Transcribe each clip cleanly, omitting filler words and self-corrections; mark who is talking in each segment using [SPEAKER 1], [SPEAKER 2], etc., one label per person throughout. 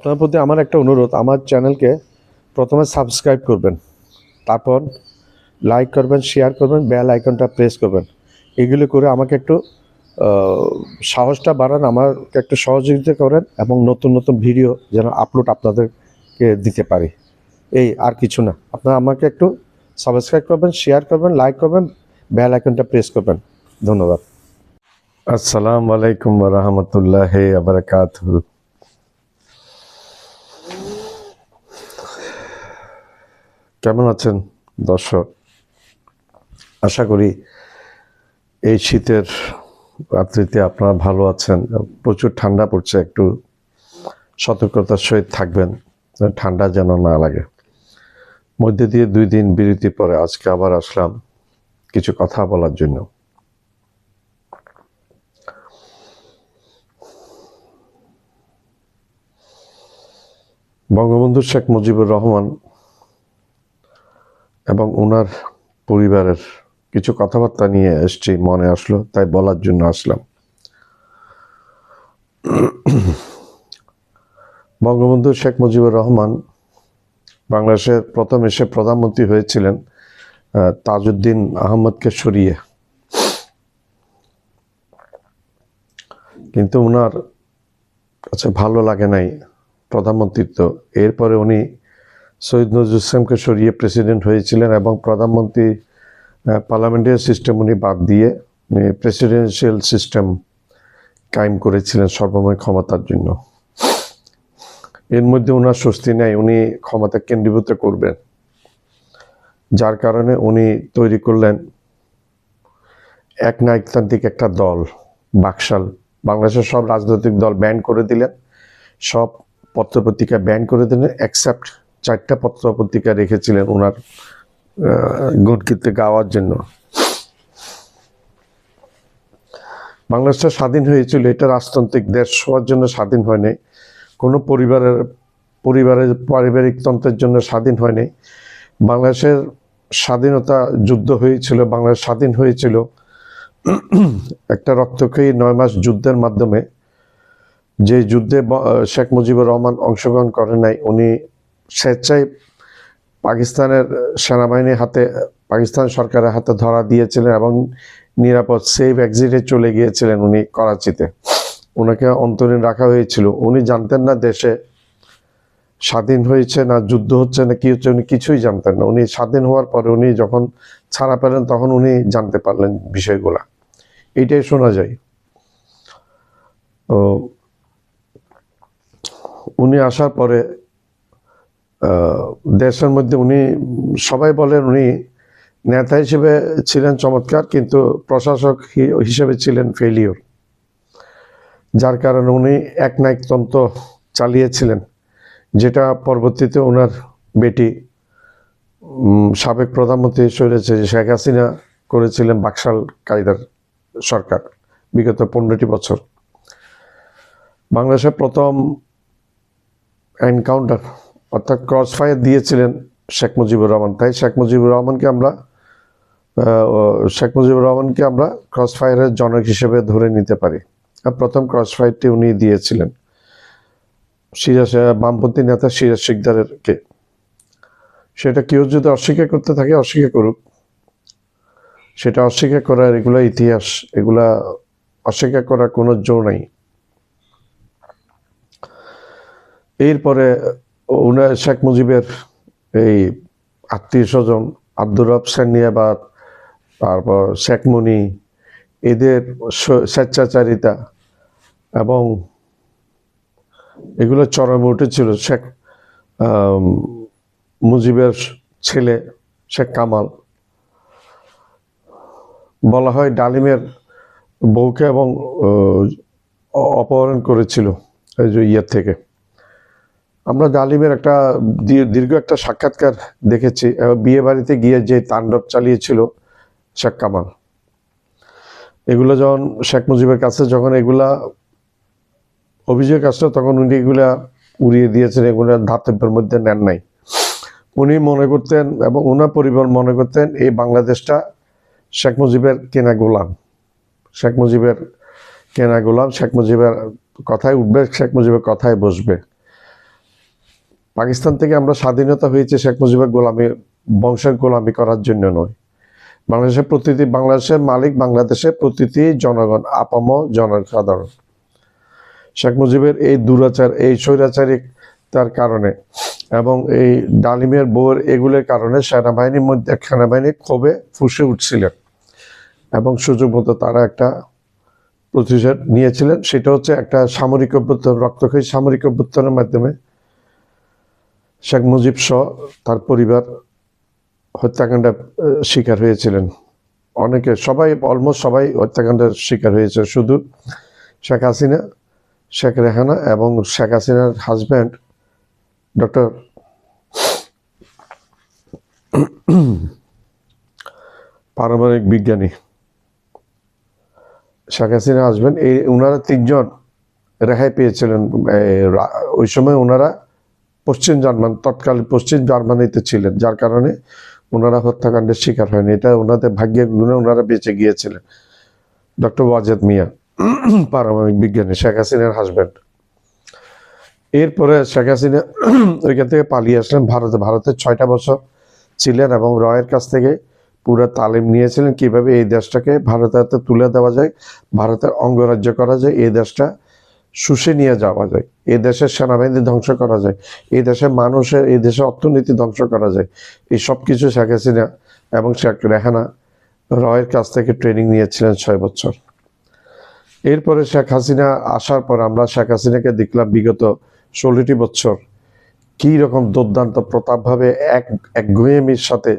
[SPEAKER 1] আপনার প্রতি আমার একটা অনুরোধ, আমার চ্যানেলকে প্রথমে সাবস্ক্রাইব করবেন, তারপর লাইক করবেন, শেয়ার করবেন, বেল আইকনটা প্রেস করবেন। এগুলো করে আমাকে একটু সাহসটা বাড়ান, আমাকে একটু সহযোগিতা করেন এবং নতুন নতুন ভিডিও যেন আপলোড আপনাদেরকে দিতে পারি। এই আর কিছু না, আপনারা আমাকে একটু সাবস্ক্রাইব করবেন, শেয়ার করবেন, লাইক করবেন, বেল আইকনটা প্রেস করবেন। ধন্যবাদ। আসসালামু আলাইকুম ওয়া রাহমাতুল্লাহি ওয়া বারাকাতুহু। কেমন আছেন দর্শক? আশা করি এই শীতের রাত্রিতে আপনারা ভালো আছেন। প্রচুর ঠান্ডা পড়ছে, একটু সতর্কতার সহিত থাকবেন, ঠান্ডা যেন না লাগে। মধ্যে দিয়ে 2 দিন বিরতি পরে আজকে আবার আসলাম কিছু কথা বলার জন্য। বঙ্গবন্ধু শেখ মুজিবুর রহমান এবং ওনার পরিবারের কিছু কথাবার্তা নিয়ে এসছি, মনে আসলো তাই বলার জন্য আসলাম। বঙ্গবন্ধু শেখ মুজিবুর রহমান বাংলাদেশের প্রথম এসে প্রধানমন্ত্রী হয়েছিলেন তাজউদ্দিন আহমদকে সরিয়ে, কিন্তু ওনার কাছে ভালো লাগে নাই প্রধানমন্ত্রিত্ব। এরপরে উনি সৈয়দ নজরুল ইসলামকে সরিয়ে প্রেসিডেন্ট হয়েছিলেন এবং প্রধানমন্ত্রী পার্লামেন্টারি সিস্টেম উনি বাদ দিয়ে প্রেসিডেন্সিয়াল সিস্টেম কায়েম করেছিলেন সর্বময় ক্ষমতার জন্য। এর মধ্যে ওনার স্বস্তি নেই, উনি ক্ষমতা কেন্দ্রীভূত করবেন, যার কারণে উনি তৈরি করলেন একনায়কতান্ত্রিক একটা দল, বাকশাল। বাংলাদেশের সব রাজনৈতিক দল ব্যান করে দিলেন, সব পত্রপত্রিকা ব্যান করে দিলেন, এক্সেপ্ট 4টা পত্রপত্রিকা রেখেছিলেন ওনার গুণকীর্তি গাওয়ার জন্য। বাংলাদেশটা স্বাধীন হয়েছিল, এটা রাজতান্ত্রিক দেশ হওয়ার জন্য স্বাধীন হয়নি, কোনো পারিবারিক তন্ত্রের জন্য স্বাধীন হয়নি। বাংলাদেশের স্বাধীনতা যুদ্ধ হয়েছিল, বাংলাদেশ স্বাধীন হয়েছিল একটা রক্তক্ষয়ী 9 মাস যুদ্ধের মাধ্যমে। যে যুদ্ধে শেখ মুজিবুর রহমান অংশগ্রহণ করেন নাই, উনি স্বেচ্ছায় পাকিস্তানের সেনাবাহিনীর হাতে, পাকিস্তান সরকারের হাতে ধরা দিয়েছিলেন এবং নিরাপদ সেফ এক্সিটে চলে গিয়েছিলেন উনি করাচিতে। ওনাকে অন্তরীণ রাখা হয়েছিল। উনি জানতেন না দেশে স্বাধীন হয়েছে না যুদ্ধ হচ্ছে না কি হচ্ছে, উনি কিছুই জানতেন না। উনি স্বাধীন হওয়ার পরে উনি যখন ছাড়া পেলেন তখন উনি জানতে পারলেন বিষয়গুলা। এইটাই শোনা যায়। উনি আসার পরে দেশের মধ্যে উনি, সবাই বলেন উনি নেতা হিসেবে ছিলেন চমৎকার, কিন্তু প্রশাসক হিসেবে ছিলেন ফেলিওর, যার কারণে উনি একনায়কতন্ত্র চালিয়েছিলেন, যেটা পরবর্তীতে ওনার বেটি সাবেক প্রধানমন্ত্রী শেখ হাসিনা করেছিলেন বাকশাল কায়দার সরকার বিগত 15টি বছর। বাংলাদেশের প্রথম এনকাউন্টার অর্থাৎ ক্রস ফায়ার দিয়েছিলেন শেখ মুজিবুর রহমান। তাই শেখ মুজিবুর রহমানকে আমরা ক্রস ফায়ারের জনক হিসেবে ধরে নিতে পারি। আর প্রথম ক্রস ফায়ারটি উনি দিয়েছিলেন বামপন্থী নেতা সিরাজ শিকদারকে। সেটা কেউ যদি অস্বীকার করতে থাকে অস্বীকার করুক, সেটা অস্বীকার করার এগুলা ইতিহাস, এগুলা অস্বীকার করার কোনো জো নাই। এরপরে উনার শেখ মুজিবের এই আত্মীয় স্বজন আব্দুর রব সান্নিয়াবাদ, তারপর শেখ মুনি, এদের স্বেচ্ছাচারিতা এবং এগুলো চরমে উঠেছিল। শেখ মুজিবের ছেলে শেখ কামাল, বলা হয় ডালিমের বউকে এবং অপহরণ করেছিল এই যে ইয়ের থেকে। আমরা ডালিমের একটা দীর্ঘ একটা সাক্ষাৎকার দেখেছি, বিয়ে বাড়িতে গিয়ে যে তাণ্ডব চালিয়েছিল শেখ কামাল। এগুলো যখন শেখ মুজিবের কাছে যখন এগুলা অভিযোগ আসলো তখন উনি এগুলা উড়িয়ে দিয়েছেন, এগুলা ধাতব্যের মধ্যে নেন নাই। উনি মনে করতেন এবং ওনার পরিবার মনে করতেন এই বাংলাদেশটা শেখ মুজিবের কেনা গোলাম, শেখ মুজিবের কথায় উঠবে, শেখ মুজিবের কথায় বসবে। পাকিস্তান থেকে আমরা স্বাধীনতা হয়েছে শেখ মুজিবের গোলামি, বংশের গোলামি করার জন্য নয়। বাংলাদেশের মালিক বাংলাদেশের প্রতিটি জনগণ, আপাম জনসাধারণ। শেখ মুজিবের এই দুরাচার, এই স্বৈরাচারিতার কারণে এবং এই ডালিমের বউয়ের এগুলোর কারণে সেনাবাহিনী ক্ষোভে ফুঁসে উঠছিলেন এবং সুযোগ মতো তারা একটা প্রতিশোধ নিয়েছিলেন। সেটা হচ্ছে একটা সামরিক অভ্যুত্থান, রক্তক্ষয়ী সামরিক অভ্যুত্থানের মাধ্যমে শেখ মুজিব সহ তার পরিবার হত্যাকাণ্ডের শিকার হয়েছিলেন। অনেকে, অলমোস্ট সবাই হত্যাকাণ্ডের শিকার হয়েছে। শুধু শেখ হাসিনা, শেখ রেহানা এবং শেখ হাসিনার হাজব্যান্ড ডক্টর পারমাণবিক বিজ্ঞানী শেখ হাসিনা হাজব্যান্ড, ওনারা 3 জন রেহাই পেয়েছিলেন। ওই সময় ওনারা তৎকালীন পশ্চিম জার্মানিতে ছিলেন, যার কারণে ওনারা হত্যাকাণ্ডের শিকার হয়নি। এটা ওনাদের ভাগ্যের গুণে ওনারা বেঁচে গিয়েছিলেন। ডক্টর ওয়াজেদ মিয়া, পারমাণবিক বিজ্ঞানী, শেখ হাসিনার হাজব্যান্ড। এরপরে শেখ হাসিনা ওইখান থেকে পালিয়ে আসলেন ভারতে 6টা বছর ছিলেন এবং রয়ের কাছ থেকে পুরো তালিম নিয়েছিলেন কিভাবে এই দেশটাকে ভারতের হাতে তুলে দেওয়া যায়, ভারতের অঙ্গরাজ্য করা যায়, এই দেশটা শুষে নিয়ে যাওয়া যায়, এই দেশের সেনাবাহিনী ধ্বংস করা যায়, এই দেশের মানুষের, এই দেশের অর্থনীতি ধ্বংস করা যায়। এই সব কিছু শেখ হাসিনা এবং শেখ রেহানা রয়ের কাছ থেকে ট্রেনিং নিয়েছিলেন 6 বছর। এরপরে শেখ হাসিনা আসার পর আমরা শেখ হাসিনাকে দেখলাম বিগত 16টি বছর কী রকম দুর্দান্ত প্রতাপভাবে একগুঁয়েমির সাথে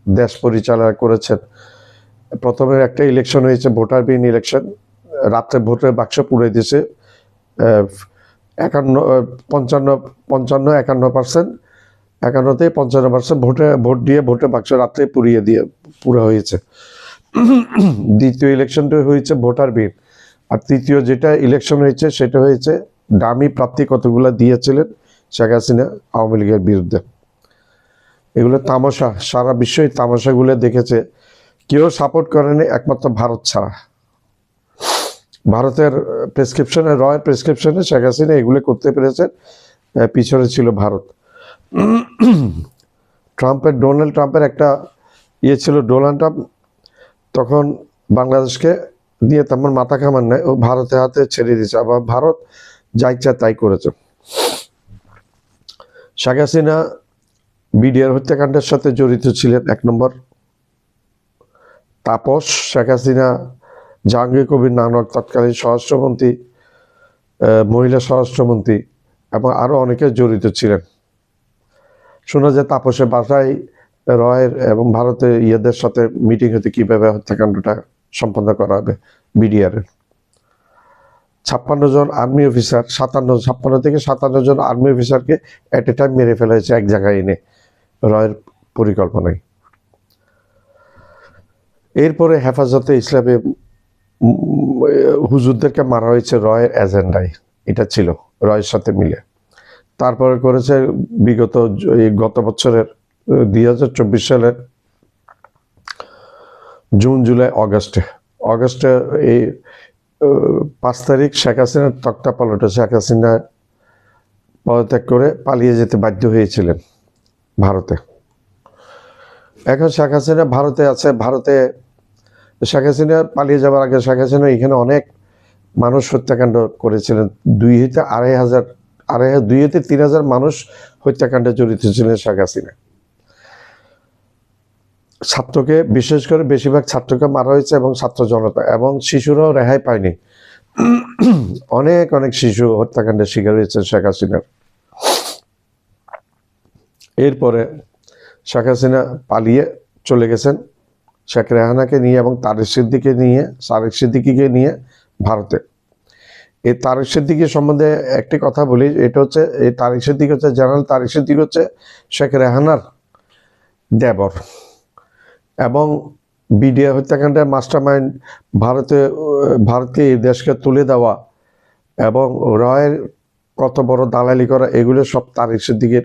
[SPEAKER 1] দেশ পরিচালনা করেছেন। প্রথমে একটা ইলেকশন হয়েছে, ভোটারবিহীন ইলেকশন, রাত্রে ভোটের বাক্স পুড়ে দিয়েছে 51% থেকে 55% ভোটের বাক্স রাত্রে পুরো হয়েছে। দ্বিতীয় ইলেকশনটা হয়েছে ভোটারবিহীন, আর তৃতীয় যেটা ইলেকশন হয়েছে সেটা হয়েছে ডামি প্রার্থী কতগুলো দিয়েছিলেন শেখ হাসিনা আওয়ামী লীগের বিরুদ্ধে। এগুলো তামাশা, সারা বিশ্বই তামাশাগুলো দেখেছে, কেউ সাপোর্ট করেনি একমাত্র ভারত ছাড়া। ভারতের প্রেসক্রিপশনে, রয়ের প্রেসক্রিপশনে শেখ হাসিনা এগুলো করতে পেরেছেন, পিছনে ছিল ভারত। ডোনাল্ড ট্রাম্পের একটা ছিল, ডোনাল্ড ট্রাম্প তখন বাংলাদেশকে নিয়ে তেমন মাথা কামান নেয়, ও ভারতের হাতে ছেড়ে দিয়েছে, আবার ভারত যা ইচ্ছা তাই করেছে। শেখ হাসিনা বিডিআর হত্যাকাণ্ডের সাথে জড়িত ছিলেন। 1 নম্বর তাপস, শেখ হাসিনা, জাহাঙ্গীর কবির নানক তৎকালীন স্বরাষ্ট্রমন্ত্রী, মহিলা স্বরাষ্ট্রমন্ত্রী এবং আরও অনেকে জড়িত ছিলেন। শোনা যায় তাপসের বাসায় রয়ের এবং ভারতের ইয়েদের সাথে মিটিং হতে কীভাবে হত্যাকাণ্ডটা সম্পন্ন করা হবে বিডিআরের। 56 জন আর্মি অফিসার, 56 থেকে 57 জন আর্মি অফিসারকে এট এ টাইম মেরে ফেলা হয়েছে এক জায়গায় এনে রয়ের পরিকল্পনায়। এরপরে হেফাজতে ইসলামে হুজুরদেরকে মারা হয়েছে রয়ের এজেন্ডায়, এটা ছিল রয়ের সাথে মিলে। তারপরে করেছে গত বছরের 2024 সালের জুন, জুলাই, অগস্টে এই 5 তারিখ শেখ হাসিনার তক্তা পালটে, শেখ হাসিনা পদত্যাগ করে পালিয়ে যেতে বাধ্য হয়েছিলেন ভারতে। এখন শেখ হাসিনা ভারতে আছে। শেখ হাসিনা পালিয়ে যাওয়ার আগে শেখ হাসিনা এখানে অনেক মানুষ হত্যাকাণ্ড করেছিলেন। 2 থেকে 3 হাজার মানুষ হত্যাকাণ্ডে জড়িত ছিলেন শেখ হাসিনা। ছাত্রকে, বিশেষ করে বেশিরভাগ ছাত্রকে মারা হয়েছে এবং ছাত্র জনতা এবং শিশুরাও রেহাই পায়নি। অনেক শিশু হত্যাকাণ্ডের শিকার হয়েছে শেখ হাসিনার। এরপরে শেখ হাসিনা পালিয়ে চলে গেছেন শেখ রেহানাকে নিয়ে এবং তারেক সিদ্দিকীকে নিয়ে ভারতে। এই তারেক সিদ্দিকী সম্বন্ধে একটি কথা বলি, এটা হচ্ছে এই তারেক সিদ্দিকী হচ্ছে, জেনারেল তারেক সিদ্দিকী হচ্ছে শেখ রেহানার দেবর এবং বিডিআর হত্যাকাণ্ডের মাস্টারমাইন্ড। ভারতকে এই দেশকে তুলে দেওয়া এবং রয়ের কত বড় দালালি করা, এগুলো সব তারেক সিদ্দিকীর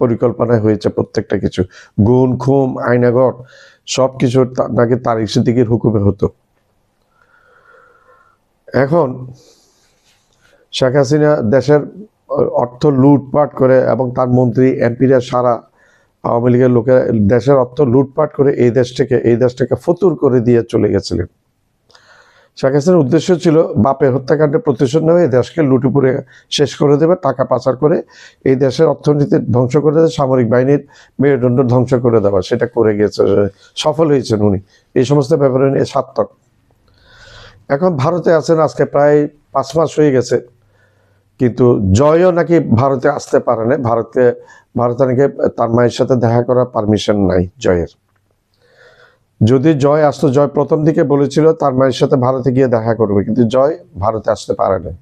[SPEAKER 1] পরিকল্পনায় হয়েছে। প্রত্যেকটা কিছু, গুণ, খুম, আইনাগর সব কিছু নাকি তারেক সিদ্দিকীর হুকুমে হতো। এখন শেখ হাসিনা দেশের অর্থ লুটপাট করে এবং তার মন্ত্রী এমপিরা সারা আওয়ামী লীগের লোকেরা দেশের অর্থ লুটপাট করে এই দেশটাকে ফতুর করে দিয়ে চলে গেছিলেন। শেখ হাসিনার উদ্দেশ্য ছিল বাপের হত্যাকাণ্ডের প্রতিশোধ নেওয়া, এই দেশকে লুটেপুরে শেষ করে দেবে, টাকা পাচার করে এই দেশের অর্থনীতি ধ্বংস করে দেবে, সামরিক বাহিনীর মেরুদণ্ড ধ্বংস করে দেওয়া। সেটা করে গিয়েছে, সফল হয়েছেন উনি এই সমস্ত ব্যাপারে নিয়ে সার্থক। এখন ভারতে আছেন আজকে প্রায় 5 মাস হয়ে গেছে, কিন্তু জয়ও নাকি ভারতে আসতে পারে না। ভারতে নাকি তার মায়ের সাথে দেখা করার পারমিশন নাই জয়ের। যদি জয় আসতো, জয় প্রথম দিকে বলেছিল তার মায়ের সাথে ভারতে গিয়ে দেখা করবে, কিন্তু জয় ভারতে আসতে পারে না।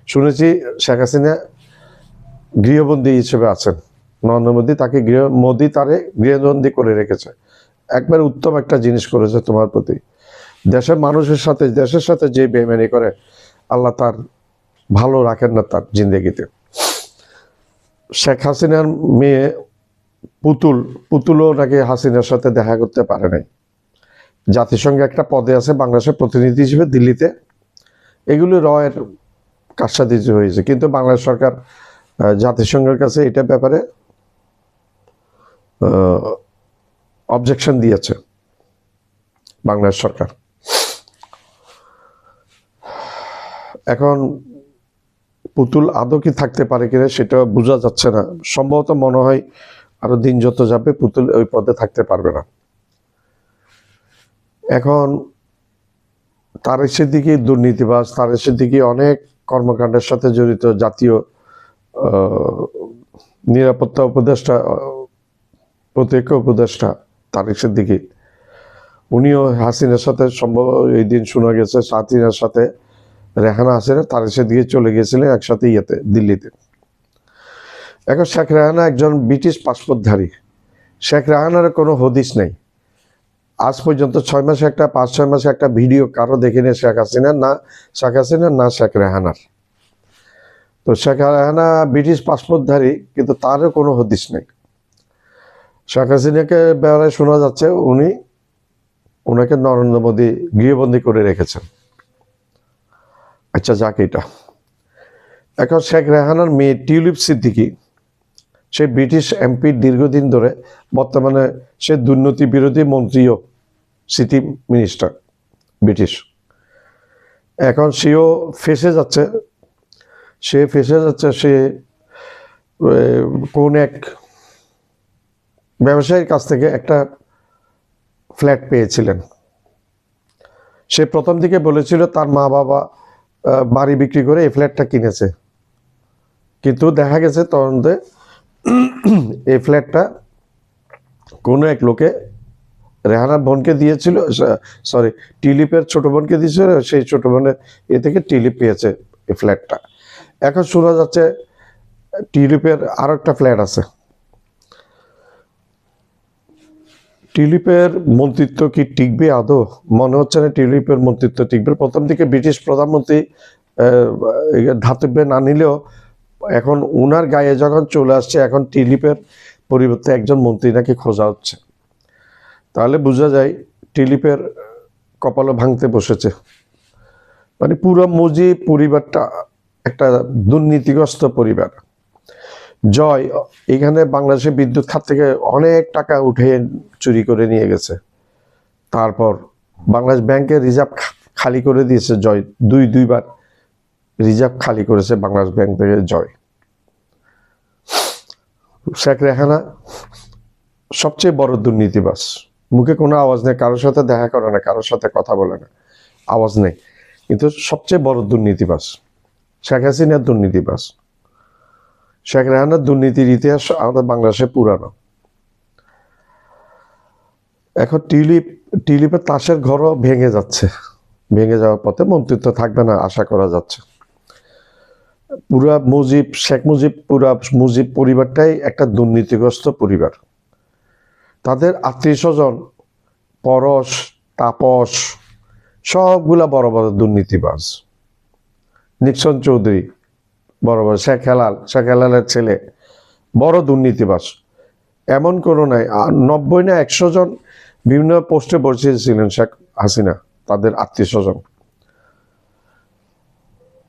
[SPEAKER 1] শুনেছি শেখ হাসিনা গৃহবন্দী হিসেবে আছেন, নরেন্দ্র মোদী তারে গৃহবন্দী করে রেখেছে। একবার উত্তম একটা জিনিস করেছে তোমার প্রতি। দেশের মানুষের সাথে, দেশের সাথে যে বেইমানি করে আল্লাহ তার ভালো রাখেন না তার জিন্দগিতে। শেখ হাসিনার মেয়ে পুতুলও নাকি হাসিনার সাথে দেখা করতে পারে নাই। জাতিসংঘে একটা পদে আছে বাংলাদেশের প্রতিনিধি হিসেবে দিল্লিতে। এগুলো রয়ের কারসাজি হয়েছে, কিন্তু বাংলাদেশ সরকার জাতিসংঘের কাছে এটা ব্যাপারে অবজেকশন দিয়েছে বাংলাদেশ সরকার। এখন পুতুল আদৌ কি থাকতে পারে কিনা সেটা বোঝা যাচ্ছে না। সম্ভবত মনে হয় আরো দিন যত যাবে পুতুল ওই পদে থাকতে পারবে না। এখন তারেক সিদ্দিকী দুর্নীতিবাজ, তারেক সিদ্দিকী অনেক কর্মকাণ্ডের সাথে জড়িত, জাতীয় নিরাপত্তা উপদেষ্টা, প্রতিরক্ষা উপদেষ্টা তারেক সিদ্দিকী, উনিও হাসিনার সাথে সম্ভব এই দিন শোনা গেছে হাসিনার সাথে রেহানা হাসিনা তারেক সিদ্দিকী চলে গিয়েছিলেন একসাথে দিল্লিতে। এখন শেখ রেহানা একজন ব্রিটিশ পাসপোর্টধারী। শেখ রেহানার কোনো হদিস নেই আজ পর্যন্ত। 5-6 মাসে একটা ভিডিও কারো দেখেনি শেখ হাসিনার, না শেখ রেহানার। তো শেখ রেহানা ব্রিটিশ পাসপোর্টধারী, কিন্তু তারও কোনো হদিস নেই। শেখ হাসিনাকে বেলায় শোনা যাচ্ছে ওনাকে নরেন্দ্র মোদী গৃহবন্দী করে রেখেছেন। আচ্ছা যাক এটা। এখন শেখ রেহানার মেয়ে টিউলিপ সিদ্দিকী, সে ব্রিটিশ এমপি দীর্ঘদিন ধরে, বর্তমানে সে দুর্নীতি বিরোধী মন্ত্রীও, সিটি মিনিস্টার ব্রিটিশ। এখন সেও ফেসে যাচ্ছে, সে কোন এক ব্যবসায়ীর কাছ থেকে একটা ফ্ল্যাট পেয়েছিলেন। সে প্রথম দিকে বলেছিল তার মা বাবা বাড়ি বিক্রি করে এই ফ্ল্যাটটা কিনেছে, কিন্তু দেখা গেছে তদন্তে এই ফ্ল্যাটটা কোনো এক লোকে রেহানার বোনকে দিয়েছিল, টিউলিপের ছোট বোনকে দিয়েছিল। সেই ছোট বোনের থেকে টিউলিপ পেয়েছে এই ফ্ল্যাটটা। এখন শোনা যাচ্ছে টিউলিপের আরো একটা ফ্ল্যাট আছে। টিউলিপের মন্ত্রিত্ব কি টিকবে আদৌ? মনে হচ্ছে না টিউলিপের মন্ত্রিত্ব টিকবে। প্রথম দিকে ব্রিটিশ প্রধানমন্ত্রী ধাতব্যে না নিলেও এখন উনার গায়ে যখন চলে আসছে, এখন টিউলিপের পরিবর্তে একজন মন্ত্রী নাকি খোঁজা হচ্ছে। তাহলে বোঝা যায় টিউলিপের কপালও ভাঙতে বসেছে। মানে পুরো মুজিব পরিবারটা একটা দুর্নীতিগ্রস্ত পরিবার। জয় এখানে বাংলাদেশের বিদ্যুৎ খাত থেকে অনেক টাকা উঠে চুরি করে নিয়ে গেছে। তারপর বাংলাদেশ ব্যাংকের রিজার্ভ খালি করে দিয়েছে জয়, দুইবার রিজার্ভ খালি করেছে বাংলাদেশ ব্যাংক থেকে জয়। শেখ রেহানা সবচেয়ে বড় দুর্নীতিবাজ। মুখে কোনো আওয়াজ নেই, কারোর সাথে দেখা করে না, কারোর সাথে কথা বলে না, আওয়াজ নেই, কিন্তু সবচেয়ে বড় দুর্নীতিবাজ শেখ হাসিনার দুর্নীতিবাজ। শেখ রেহানার দুর্নীতির ইতিহাস আমাদের বাংলাদেশে পুরানো। এখন টিউলিপের তাসের ঘরও ভেঙে যাচ্ছে, ভেঙে যাওয়ার পথে, মন্ত্রিত্ব থাকবে না আশা করা যাচ্ছে। শেখ মুজিব পরিবারটাই একটা দুর্নীতিগ্রস্ত পরিবার। তাদের আত্মীয় স্বজন পরশ, তাপস সবগুলা বড় বড় দুর্নীতিবাজ। নিক্সন চৌধুরী বড় বড়, শেখ হেলালের ছেলে বড় দুর্নীতিবাজ। এমন কোনো নাই, 90 না 100 জন বিভিন্ন পোস্টে বসিয়েছিলেন শেখ হাসিনা তাদের আত্মীয় স্বজন।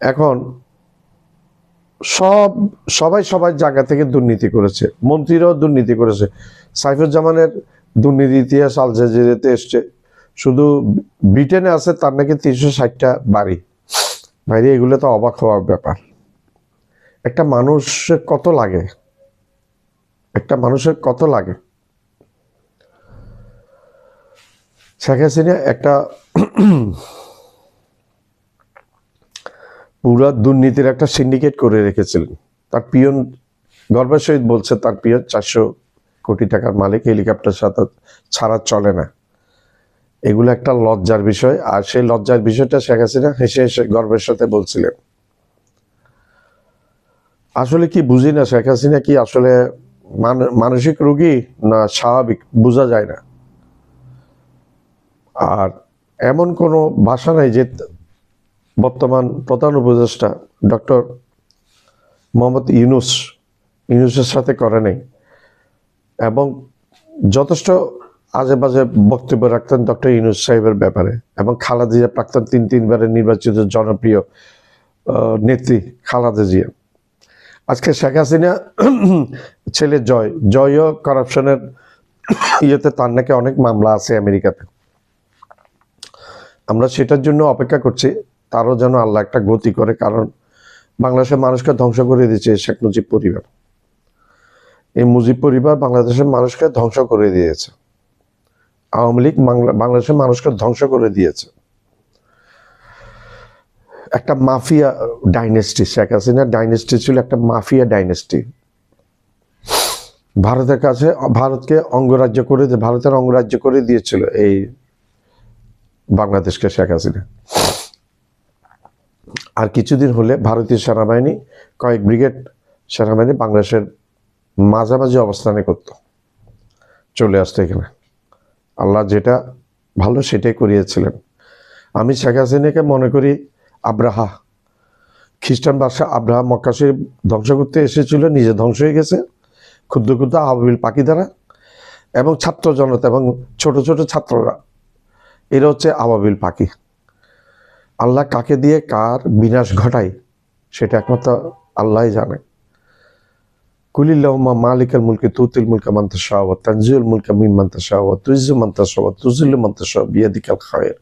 [SPEAKER 1] এখন সব সবাই সবার জায়গা থেকে দুর্নীতি করেছে, মন্ত্রীরাও দুর্নীতি করেছে। সাইফুজ্জামানের দুর্নীতি ইতিহাস আল জাজিরাতে এসছে। শুধু ব্রিটেনে আছে তার নাকি 360টা বাড়ি। বাইরে এগুলো তো অবাক হওয়ার ব্যাপার। একটা মানুষের কত লাগে, একটা মানুষের কত লাগে। শেখ হাসিনা একটা পুরা দুর্নীতির একটা সিন্ডিকেট করে রেখেছিলেন। তার পিয়ন গর্বের সহিত বলছে তার পিয়ন 400 কোটি টাকার মালিক, হেলিকপ্টার সাথে ছাড়া চলে না। এগুলো একটা লজ্জার বিষয়। আর সেই লজ্জার বিষয়টা শেখ হাসিনা হেসে হেসে গর্বের সাথে বলছিলেন। আসলে কি বুঝি না, শেখ হাসিনা কি আসলে মানসিক রোগী না স্বাভাবিক বোঝা যায় না। আর এমন কোনো ভাষা নাই যে বর্তমান প্রধান উপদেষ্টা ডক্টর মোহাম্মদ ইউনুসের সাথে করে নাই। এবং যথেষ্ট আজে বাজে বক্তব্য রাখতেন ডক্টর ইউনুস সাহেবের ব্যাপারে। এবং খালেদা জিয়া প্রাক্তন তিনবারের নির্বাচিত জনপ্রিয় নেত্রী খালেদা জিয়া। আজকে শেখ হাসিনা ছেলে জয়ও করাপশনের ইয়েতে তার নাকি অনেক মামলা আছে আমেরিকাতে। আমরা সেটার জন্য অপেক্ষা করছি, তারও যেন আল্লাহ একটা গতি করে। কারণ বাংলাদেশের মানুষকে ধ্বংস করে দিয়েছে শেখ মুজিব পরিবার। এই মুজিব পরিবার বাংলাদেশের মানুষকে ধ্বংস করে দিয়েছে। আওয়ামী লীগ বাংলাদেশের মানুষকে ধ্বংস করে দিয়েছে। একটা mafia dynasty, Sheikh Hasina dynasty ছিল একটা মাফিয়া ডাইনেস্টি। ভারতের কাছে ভারতের অঙ্গরাজ্য করে দিয়েছিল এই বাংলাদেশকে শেখ হাসিনা। আর কিছুদিন হলে ভারতীয় সেনাবাহিনী কয়েক ব্রিগেড সেনাবাহিনী বাংলাদেশের মাঝামাঝি অবস্থানে করত, চলে আসতো এখানে। আল্লাহ যেটা ভালো সেটাই করিয়েছিলেন। আমি শেখ হাসিনাকে মনে করি আব্রাহা, খ্রিস্টান বাদশাহ আব্রাহা মক্কা শরীফ ধ্বংস করতে এসেছিল, নিজে ধ্বংস হয়ে গেছে ক্ষুদ্র ক্ষুদ্র আবাবিল পাখি দ্বারা। এবং ছাত্র জনতা এবং ছোট ছোট ছাত্ররা, এরা হচ্ছে আবাবিল পাখি। আল্লাহ কাকে দিয়ে কার বিনাশ ঘটায় সেটা একমাত্র আল্লাহই জানে। কুলিল্লাহুম্মা মালিকাল মুলকি তুতিল মুলকা মান তাশা ওয়া তানজিউল মুলকা মিম্মান তাশা ওয়া তুইজ্জু মান তাশা ওয়া তুযিল্লু মান তাশা বিয়াদিকাল খায়র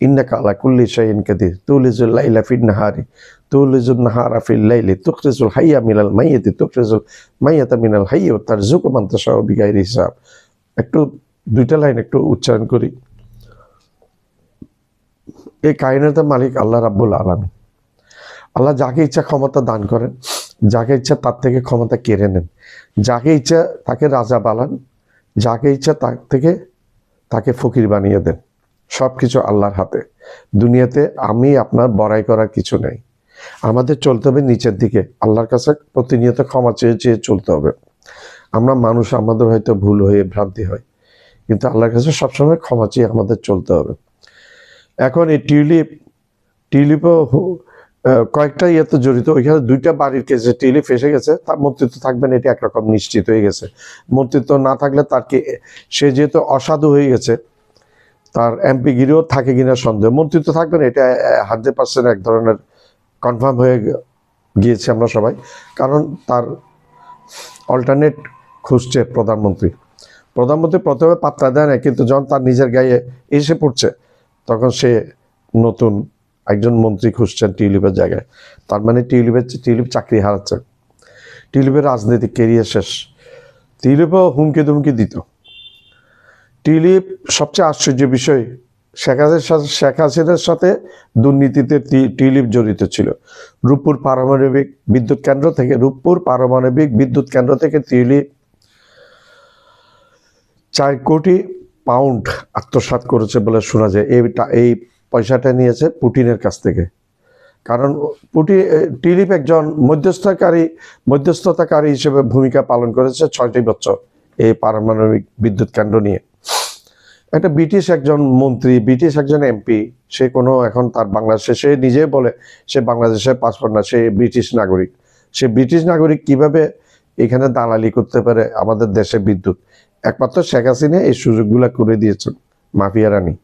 [SPEAKER 1] ইন্নাকা আলা কুল্লি শাইইন কাদির তুলিজুল লাইলা ফিন নাহারি তুলিজুন নাহারা ফিল লাইলি তুখরিজুল হাইয়া মিনাল মাইয়িতি তুখরিজুল মাইয়াতা মিনাল হাইয়্যি ওয়া তারযুকু মান তাশা বিগাইরি হিসাব। একটু দুইটা লাইন একটু উচ্চারণ করি। এই কায়নাতের মালিক আল্লাহ রাব্বুল আলামিন। আল্লাহ যাকে ইচ্ছা ক্ষমতা দান করেন, যাকে ইচ্ছা তার থেকে ক্ষমতা কেড়ে নেন, যাকে ইচ্ছা তাকে রাজা বানান, যাকে ইচ্ছা তার থেকে তাকে ফকির বানিয়ে দেন। সব কিছু আল্লাহর হাতে। দুনিয়াতে আমি আপনার বড়াই করার কিছু নেই। আমাদের চলতে হবে নিচের দিকে, আল্লাহর কাছে প্রতিনিয়ত ক্ষমা চেয়ে চেয়ে চলতে হবে। আমরা মানুষ, আমাদের হয়তো ভুল হয়ে ভ্রান্তি হয়, কিন্তু আল্লাহর কাছে সবসময় ক্ষমা চেয়ে আমাদের চলতে হবে। এখন এই টিউলিপও কয়েকটা ইয়েতে জড়িত। ওইখানে 2টা বাড়ির কেসে টিউলিপ ফেসে গেছে, তার মন্ত্রিত্ব থাকবেন এটা একরকম নিশ্চিত হয়ে গেছে। মন্ত্রিত্ব না থাকলে তার কি, সে যেহেতু অসাধু হয়ে গেছে, তার এমপি গিরিও থাকে কিনা সন্দেহ। মন্ত্রিত্ব থাকবেন এটা 100% এক ধরনের কনফার্ম হয়ে গিয়েছে আমরা সবাই। কারণ তার অল্টারনেট খুঁজছে প্রধানমন্ত্রী প্রথমে পাত্তা দেয় না, কিন্তু যখন তার নিজের গায়ে এসে পড়ছে তখন সে নতুন একজন মন্ত্রী খুঁজছেন টিউলিপের জায়গায়। তার মানে টিউলিপ চাকরি হারাচ্ছে, টিউলিপের রাজনৈতিক কেরিয়ার শেষ। টিউলিপও হুমকি দুমকি দিত। টিউলিপ সবচেয়ে আশ্চর্য বিষয়, শেখ হাসিনার সাথে দুর্নীতিতে টিউলিপ জড়িত ছিল। রূপপুর পারমাণবিক বিদ্যুৎ কেন্দ্র থেকে টিউলিপ 4 কোটি পাউন্ড আত্মসাৎ করেছে বলে শোনা যায়। এই পয়সাটা নিয়েছে পুটিনের কাছ থেকে। কারণ টিউলিপ একজন মধ্যস্থতাকারী হিসেবে ভূমিকা পালন করেছে 6টি বছর এই পারমাণবিক বিদ্যুৎ কেন্দ্র নিয়ে। একটা একজন মন্ত্রী, একজন এমপি, সে কোনো এখন তার বাংলাদেশে, সে নিজেই বলে সে বাংলাদেশের পাসপোর্ট না, সে ব্রিটিশ নাগরিক। সে ব্রিটিশ নাগরিক কিভাবে এখানে দালালি করতে পারে আমাদের দেশে বিদ্যুৎ? একমাত্র শেখ হাসিনা এই সুযোগগুলা করে দিয়েছেন মাফিয়া রানী।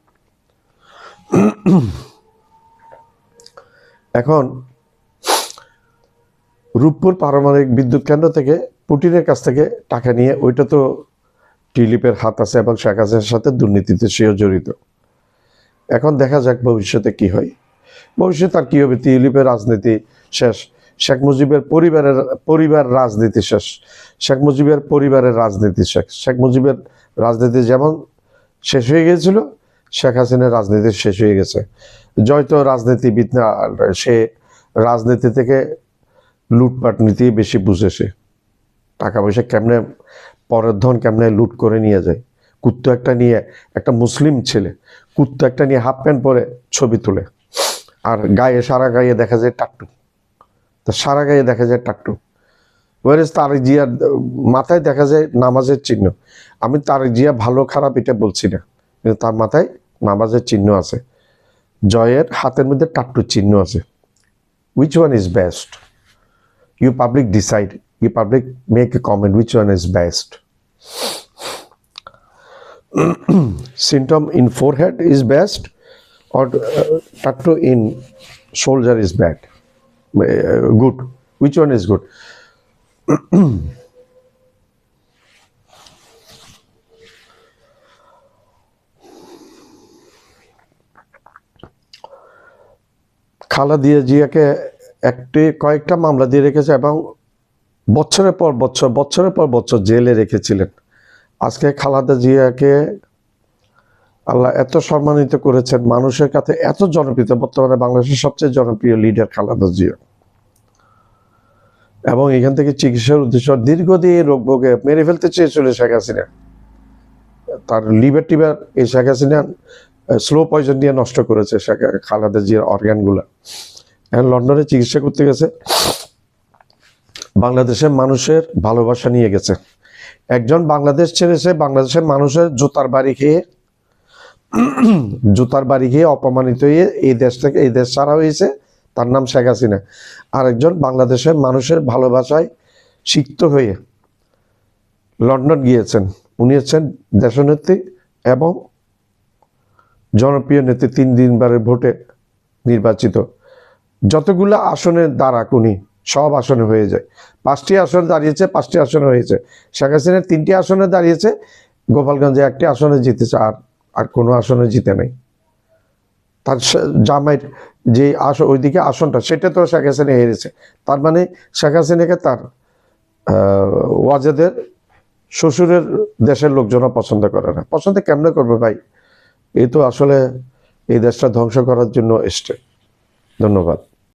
[SPEAKER 1] এখন রূপপুর পারমাণবিক বিদ্যুৎ কেন্দ্র থেকে পুটিনের কাছ থেকে টাকা নিয়ে, ওইটা তো টিউলিপের হাত আছে এবং শেখ হাসিনার সাথে দুর্নীতিতে সেও জড়িত। এখন দেখা যাক ভবিষ্যতে কি হয়। ভবিষ্যতে আর কি হবে? টিউলিপের রাজনীতি শেষ, শেখ মুজিবের পরিবার রাজনীতি শেষ, শেখ মুজিবের পরিবারের রাজনীতি শেষ। শেখ মুজিবের রাজনীতি যেমন শেষ হয়ে গিয়েছিল, শেখ হাসিনার রাজনীতি শেষ হয়ে গেছে। জয় তো রাজনীতিবিদ না, সে রাজনীতি থেকে লুটপাট নীতি বেশি বুঝেছে। টাকা পয়সা কেমনে, পরের ধন কেমনে লুট করে নিয়ে যায়। কুত্তো একটা নিয়ে, একটা মুসলিম ছেলে কুত্তো একটা নিয়ে হাফ প্যান্ট পরে ছবি তুলে, আর গায়ে সারা গায়ে দেখা যায় টাট্টু, তা সারা গায়ে দেখা যায় টাট্টু। ওয়ারেস তারেক জিয়ার মাথায় দেখা যায় নামাজের চিহ্ন। আমি তারেক জিয়া ভালো খারাপ এটা বলছি না, কিন্তু তার মাথায় নামাজের চিহ্ন আছে, জয়ের হাতের মধ্যে টাট্টুর চিহ্ন আছে। Which one is best? You public decide. You public make a comment. Which one is best? Symptom in forehead is best, or tattoo in shoulder is bad? Good. Which one is good? Khaleda জিয়াকে কয়েকটা মামলা দিয়ে রেখেছে এবং বছরের পর বছর জেলে রেখেছিলেন। আজকে খালেদা জিয়াকে আল্লাহ এত সম্মানিত করেছেন, মানুষের কাছে এত জনপ্রিয়, বর্তমানে বাংলাদেশের সবচেয়ে জনপ্রিয় লিডার খালেদা জিয়া। এবং এখান থেকে চিকিৎসার উদ্দেশ্য দীর্ঘদিন রোগ ভোগে মেরে ফেলতে চেয়েছিল শেখ হাসিনা। তার লিভার টিভার এই শেখ হাসিনা স্লো পয়জন দিয়ে নষ্ট করেছে খালেদা জিয়ার অর্গানগুলা। এখন লন্ডনে চিকিৎসা করতে গেছে, বাংলাদেশের মানুষের ভালোবাসা নিয়ে গেছে। একজন বাংলাদেশ ছেড়েছে, বাংলাদেশের মানুষের জুতার বাড়ি খেয়ে অপমানিত হয়ে এই দেশ ছাড়া হয়েছে, তার নাম শেখ হাসিনা। আর একজন বাংলাদেশের মানুষের ভালোবাসায় সিক্ত হয়ে লন্ডন গিয়েছেন, উনি হচ্ছেন দেশনেত্রী এবং জনপ্রিয় নেত্রী, 3 বারের ভোটে নির্বাচিত। যতগুলো আসনের দ্বারা উনি সব আসনে হয়ে যায়। 5টি আসনে দাঁড়িয়েছে, 5টি আসনে হয়েছে। শেখ হাসিনার 3টি আসনে দাঁড়িয়েছে, গোপালগঞ্জে 1টি আসনে জিতেছে, আর কোনো আসনে জিতে নাই। তার জামাইয়ের যে ওইদিকে আসনটা, সেটা তো শেখ হাসিনা হেরেছে। তার মানে শেখ হাসিনাকে তার ওয়াজেদের শ্বশুরের দেশের লোকজনও পছন্দ করে না। পছন্দ কেমনে করবে ভাই? এই তো আসলে এই দেশটা ধ্বংস করার জন্য এসছে। ধন্যবাদ।